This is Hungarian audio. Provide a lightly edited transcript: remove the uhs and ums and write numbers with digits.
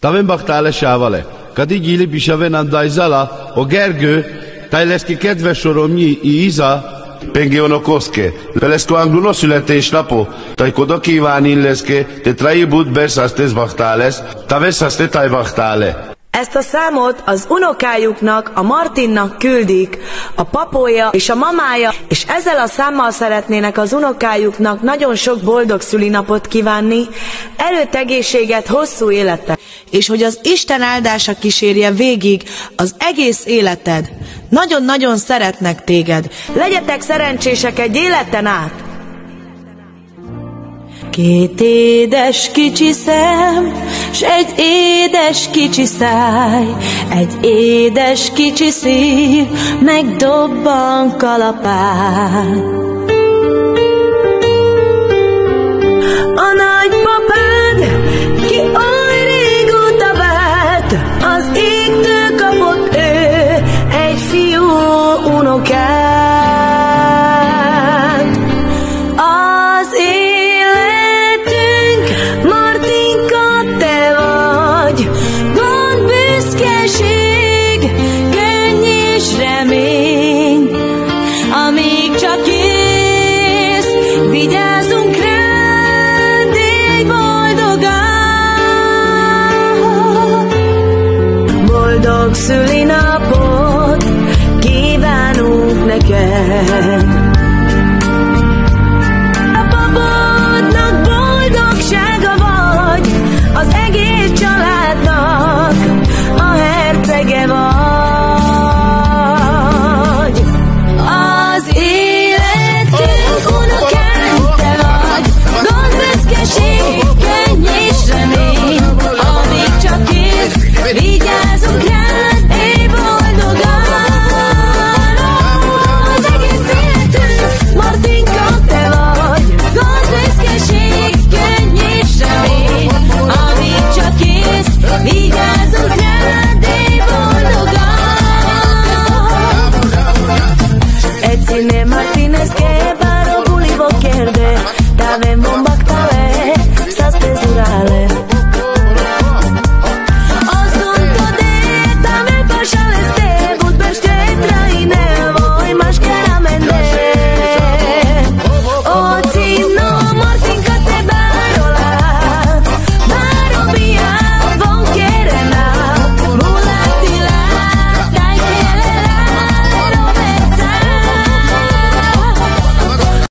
Tavem baktál sávale. Kadi gyíli bisave nem dajzala, a Gergő, tajleszki kedves soromnyi Iza, Pengiono koszke. Peleszko angluno születésnapo, tajkoda kíván illeszke, te trai bud berszasztesz baktáles, taveszaszte tajbaktále. Ezt a számot az unokájuknak, a Martinnak küldik, a papója és a mamája, és ezzel a számmal szeretnének az unokájuknak nagyon sok boldog szülinapot kívánni, erőt, egészséget, hosszú életet, és hogy az Isten áldása kísérje végig az egész életed. Nagyon-nagyon szeretnek téged. Legyetek szerencsések egy életen át! Két édes kicsi szem, s egy édes kicsi száj, egy édes kicsi szív, megdobban kalapál. A nagypapád, ki oly régóta várt, az égtől kapott ő egy fiú unokát. Vigyázzunk rád, élj boldogán! Boldog szülinapot!